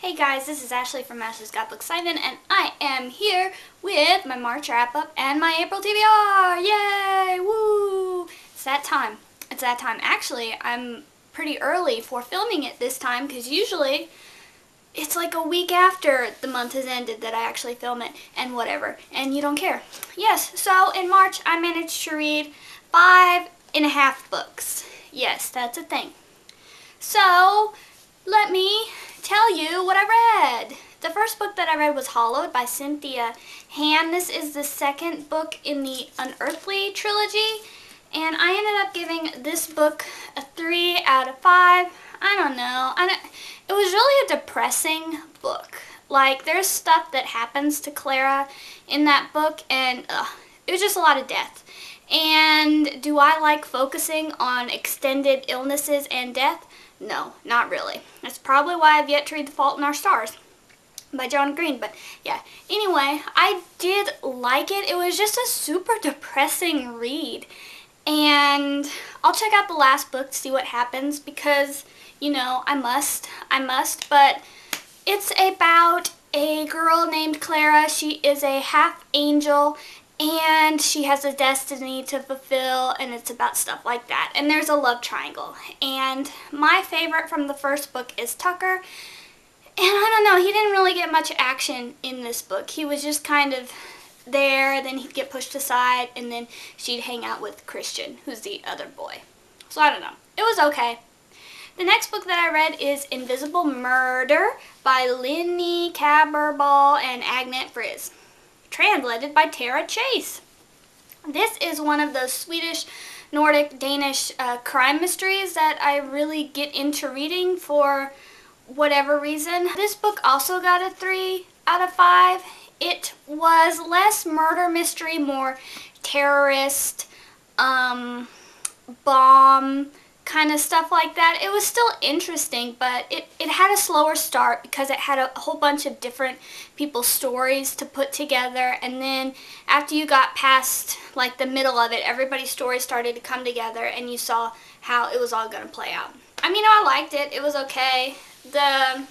Hey guys, this is Ashley from Ashley's Got Book Simon, and I am here with my March wrap-up and my April TBR! Yay! Woo! It's that time. It's that time. Actually, I'm pretty early for filming it this time, because usually it's like a week after the month has ended that I actually film it, and whatever, and you don't care. Yes, so in March I managed to read 5.5 books. Yes, that's a thing. So, let me tell you what I read. The first book that I read was Hollowed by Cynthia Han. This is the second book in the Unearthly trilogy, and I ended up giving this book a 3 out of 5. I don't know. It was really a depressing book. Like, there's stuff that happens to Clara in that book, and it was just a lot of death. And do I like focusing on extended illnesses and death? No, not really. That's probably why I've yet to read The Fault in Our Stars by John Green. But yeah, anyway, I did like it. It was just a super depressing read. And I'll check out the last book to see what happens because, you know, I must. But it's about a girl named Clara. She is a half angel, and she has a destiny to fulfill, and it's about stuff like that. And there's a love triangle. And my favorite from the first book is Tucker. And I don't know, he didn't really get much action in this book. He was just kind of there, then he'd get pushed aside, and then she'd hang out with Christian, who's the other boy. So I don't know. It was okay. The next book that I read is Invisible Murder by Linny Caberball and Agnet Frizz, translated by Tara Chase. This is one of those Swedish, Nordic, Danish crime mysteries that I really get into reading for whatever reason. This book also got a 3 out of 5. It was less murder mystery, more terrorist, bomb, kind of stuff like that. It was still interesting, but it had a slower start because it had a whole bunch of different people's stories to put together, and then after you got past like the middle of it, everybody's story started to come together and you saw how it was all going to play out. I mean, I liked it. It was okay. The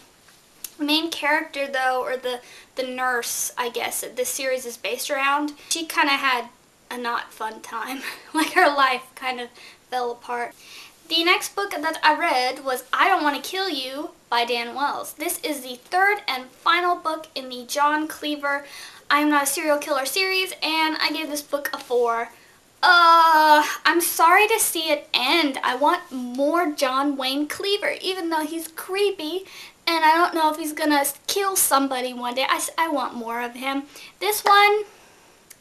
main character, though, or the nurse, I guess, that this series is based around, she kind of had a not fun time. Like, her life kind of fell apart. The next book that I read was I Don't Want to Kill You by Dan Wells. This is the third and final book in the John Cleaver I'm Not a Serial Killer series, and I gave this book a 4. I'm sorry to see it end. I want more John Wayne Cleaver, even though he's creepy, and I don't know if he's gonna kill somebody one day. I want more of him. This one,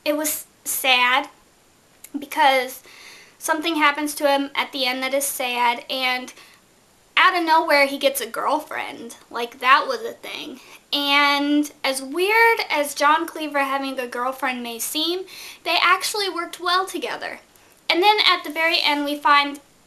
it was sad because something happens to him at the end that is sad, and out of nowhere he gets a girlfriend. Like, that was a thing. And as weird as John Cleaver having a girlfriend may seem, they actually worked well together. And then at the very end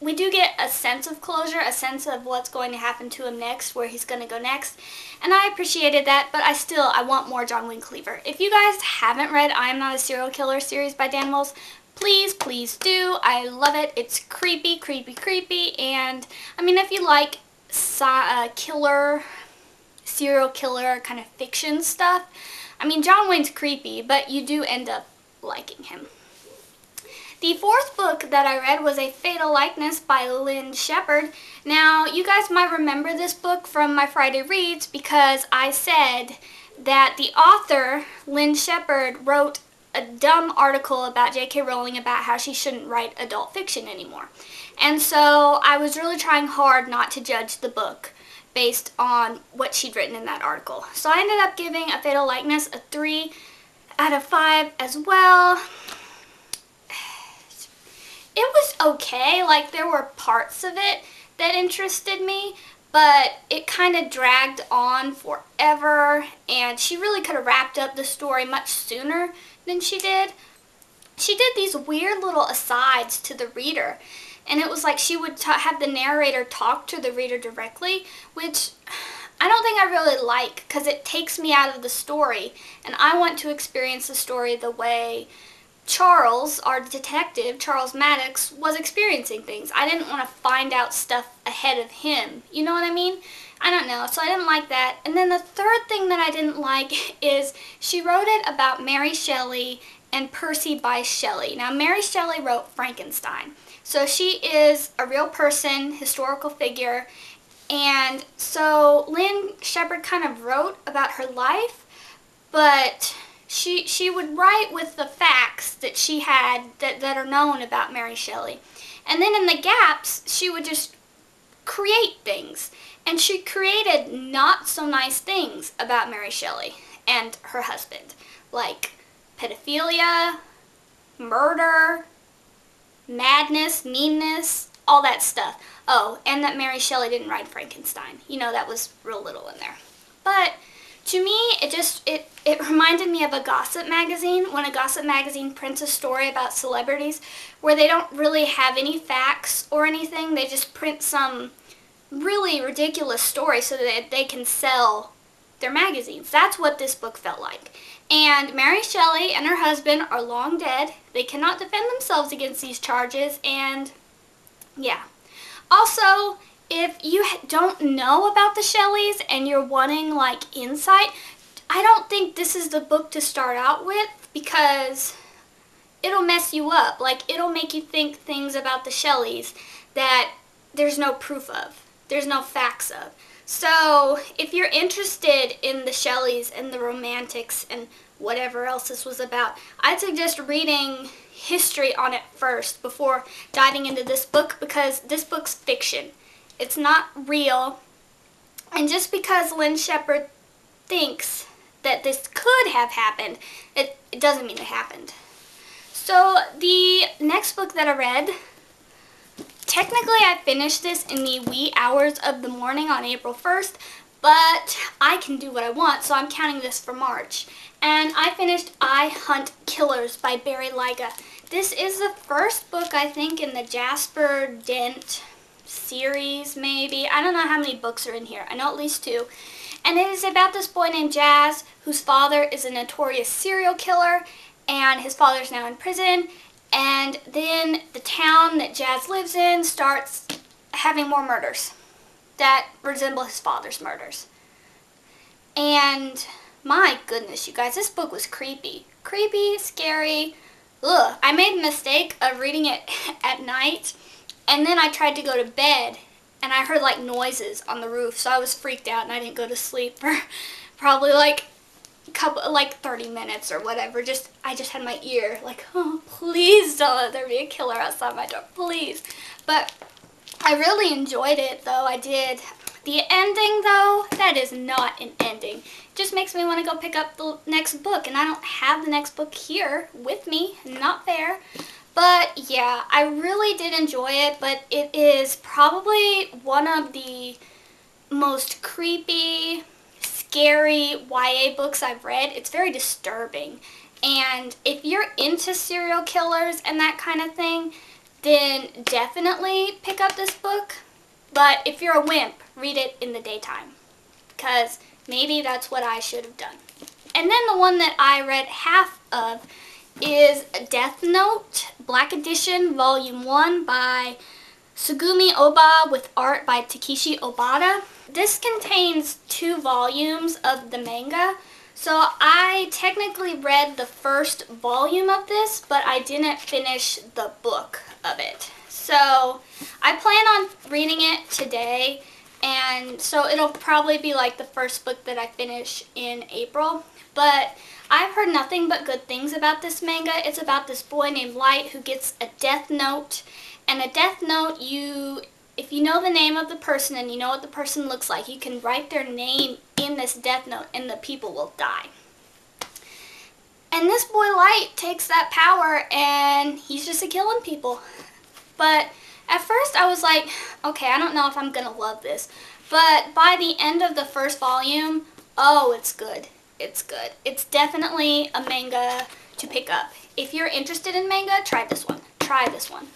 we do get a sense of closure, a sense of what's going to happen to him next, where he's going to go next. And I appreciated that, but I want more John Wayne Cleaver. If you guys haven't read I Am Not a Serial Killer series by Dan Wells, please, please do. I love it. It's creepy, creepy, creepy. And, I mean, if you like serial killer kind of fiction stuff, I mean, John Wayne's creepy, but you do end up liking him. The fourth book that I read was A Fatal Likeness by Lynn Shepard. Now, you guys might remember this book from my Friday Reads because I said that the author, Lynn Shepard, wrote a dumb article about J.K. Rowling about how she shouldn't write adult fiction anymore. And so I was really trying hard not to judge the book based on what she'd written in that article. So I ended up giving A Fatal Likeness a 3 out of 5 as well. It was okay. Like, there were parts of it that interested me, but it kind of dragged on forever, and she really could have wrapped up the story much sooner than she did. She did these weird little asides to the reader, and it was like she would have the narrator talk to the reader directly, which I don't think I really like, because it takes me out of the story, and I want to experience the story the way Charles, our detective, Charles Maddox, was experiencing things. I didn't want to find out stuff ahead of him. You know what I mean? I don't know, so I didn't like that. And then the third thing that I didn't like is she wrote it about Mary Shelley and Percy Bysshe Shelley. Now, Mary Shelley wrote Frankenstein. So she is a real person, historical figure, and so Lynn Shepherd kind of wrote about her life, but she would write with the facts that she had that are known about Mary Shelley. And then in the gaps, she would just create things. And she created not so nice things about Mary Shelley and her husband, like pedophilia, murder, madness, meanness, all that stuff. Oh, and that Mary Shelley didn't write Frankenstein. You know, that was real little in there. But to me, it reminded me of a gossip magazine, when a gossip magazine prints a story about celebrities where they don't really have any facts or anything. They just print some really ridiculous story so that they can sell their magazines. That's what this book felt like. And Mary Shelley and her husband are long dead. They cannot defend themselves against these charges, and yeah. Also, if you don't know about the Shelleys and you're wanting like insight, I don't think this is the book to start out with, because it'll mess you up. Like, it'll make you think things about the Shelleys that there's no proof of. There's no facts of. So, if you're interested in the Shelleys and the Romantics and whatever else this was about, I'd suggest reading history on it first before diving into this book, because this book's fiction. It's not real. And just because Lynn Shepherd thinks that this could have happened, it doesn't mean it happened. So the next book that I read, technically I finished this in the wee hours of the morning on April 1st, but I can do what I want, so I'm counting this for March. And I finished I Hunt Killers by Barry Lyga. This is the first book, I think, in the Jasper Dent series, maybe. I don't know how many books are in here. I know at least 2. And it is about this boy named Jazz, whose father is a notorious serial killer, and his father's now in prison. And then the town that Jazz lives in starts having more murders that resemble his father's murders. And my goodness, you guys, this book was creepy. Creepy, scary. Ugh. I made a mistake of reading it at night, and then I tried to go to bed, and I heard like noises on the roof, so I was freaked out, and I didn't go to sleep for probably like 30 minutes or whatever. I just had my ear like, oh, please don't let there be a killer outside my door, please. But I really enjoyed it, though. I did. The ending, though, that is not an ending. It just makes me want to go pick up the next book, and I don't have the next book here with me. Not fair. But yeah, I really did enjoy it, but it is probably one of the most creepy, scary YA books I've read. It's very disturbing. And if you're into serial killers and that kind of thing, then definitely pick up this book. But if you're a wimp, read it in the daytime, because maybe that's what I should have done. And then the one that I read half of is Death Note, Black Edition, Volume 1 by Sugumi Oba with art by Takeshi Obata. This contains 2 volumes of the manga, so I technically read the first volume of this, but I didn't finish the book of it. So I plan on reading it today, and so it'll probably be like the first book that I finish in April. But I've heard nothing but good things about this manga. It's about this boy named Light who gets a death note. And a death note, if you know the name of the person and you know what the person looks like, you can write their name in this death note and the people will die. And this boy Light takes that power and he's just killing people. But at first I was like, okay, I don't know if I'm going to love this. But by the end of the first volume, oh, it's good. It's good. It's definitely a manga to pick up. If you're interested in manga, try this one. Try this one.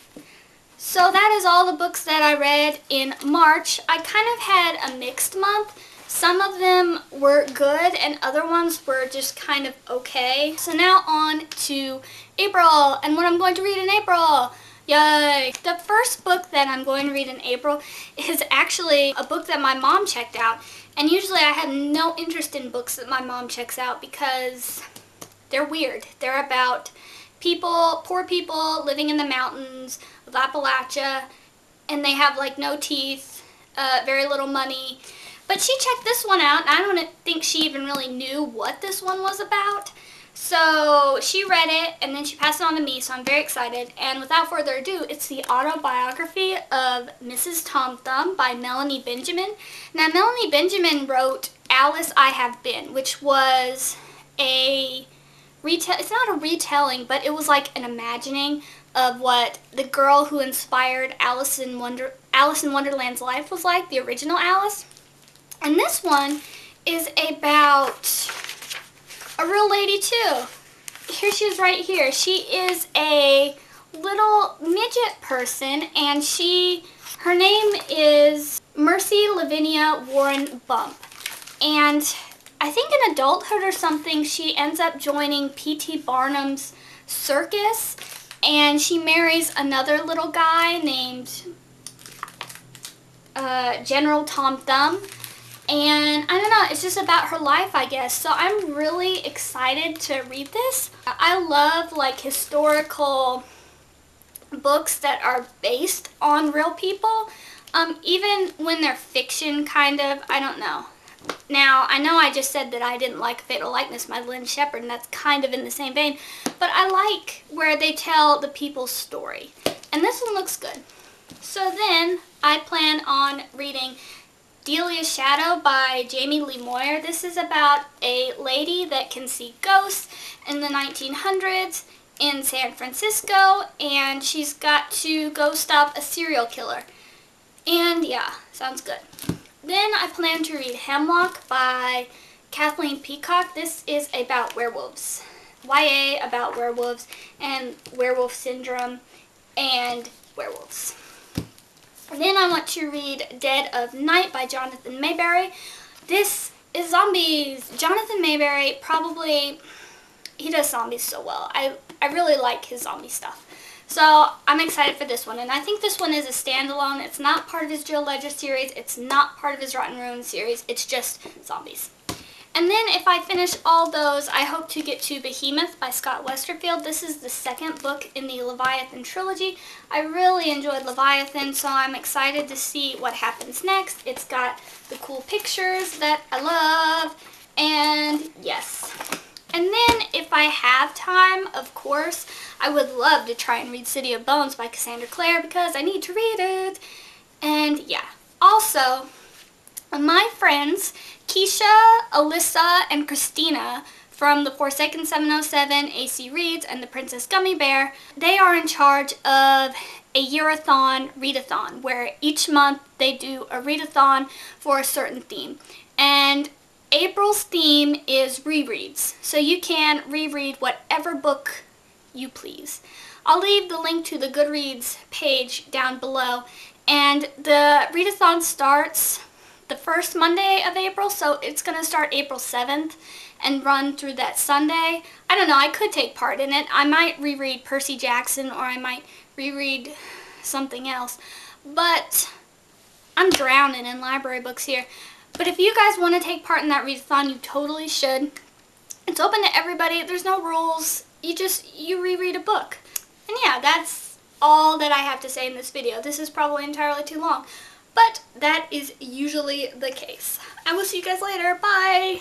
So that is all the books that I read in March. I kind of had a mixed month. Some of them were good and other ones were just kind of okay. So now on to April and what I'm going to read in April. Yay! The first book that I'm going to read in April is actually a book that my mom checked out. And usually I have no interest in books that my mom checks out because they're weird. They're about people, poor people living in the mountains of Appalachia, and they have like no teeth, very little money. But she checked this one out, and I don't think she even really knew what this one was about. So she read it, and then she passed it on to me, so I'm very excited. And without further ado, it's the autobiography of Mrs. Tom Thumb by Melanie Benjamin. Now, Melanie Benjamin wrote Alice I Have Been, which was a it's not a retelling, but it was like an imagining of what the girl who inspired Alice in Wonderland's life was like, the original Alice. And this one is about a real lady too. Here she is right here. She is a little midget person, and her name is Mercy Lavinia Warren Bump. And I think in adulthood or something, she ends up joining P.T. Barnum's circus, and she marries another little guy named General Tom Thumb. And I don't know, it's just about her life, I guess. So I'm really excited to read this. I love like historical books that are based on real people, even when they're fiction, kind of. I don't know. Now, I know I just said that I didn't like Fatal Likeness by Lynn Shepard, and that's kind of in the same vein, but I like where they tell the people's story. And this one looks good. So then, I plan on reading Delia's Shadow by Jamie Lee Moyer. This is about a lady that can see ghosts in the 1900s in San Francisco, and she's got to go stop a serial killer. And yeah, sounds good. Then I plan to read Hemlock by Kathleen Peacock. This is about werewolves. YA about werewolves and werewolf syndrome and werewolves. Then I want to read Dead of Night by Jonathan Mayberry. This is zombies. Jonathan Mayberry he does zombies so well. I really like his zombie stuff. So I'm excited for this one, and I think this one is a standalone. It's not part of his Jill Ledger series. It's not part of his Rotten Ruin series. It's just zombies. And then if I finish all those, I hope to get to Behemoth by Scott Westerfield. This is the second book in the Leviathan trilogy. I really enjoyed Leviathan, so I'm excited to see what happens next. It's got the cool pictures that I love, and yes. And then if I have time, of course, I would love to try and read City of Bones by Cassandra Clare because I need to read it. And yeah, also, my friends Keisha, Alyssa, and Christina from the Forsaken 707, AC Reads, and the Princess Gummy Bear, they are in charge of a Yearathon readathon, where each month they do a readathon for a certain theme. And April's theme is rereads, so you can reread whatever book you please. I'll leave the link to the Goodreads page down below, and the readathon starts the first Monday of April, so it's going to start April 7th and run through that Sunday. I don't know, I could take part in it. I might reread Percy Jackson, or I might reread something else, but I'm drowning in library books here. But if you guys want to take part in that readathon, you totally should. It's open to everybody. There's no rules. You reread a book. And yeah, that's all that I have to say in this video. This is probably entirely too long, but that is usually the case. I will see you guys later. Bye!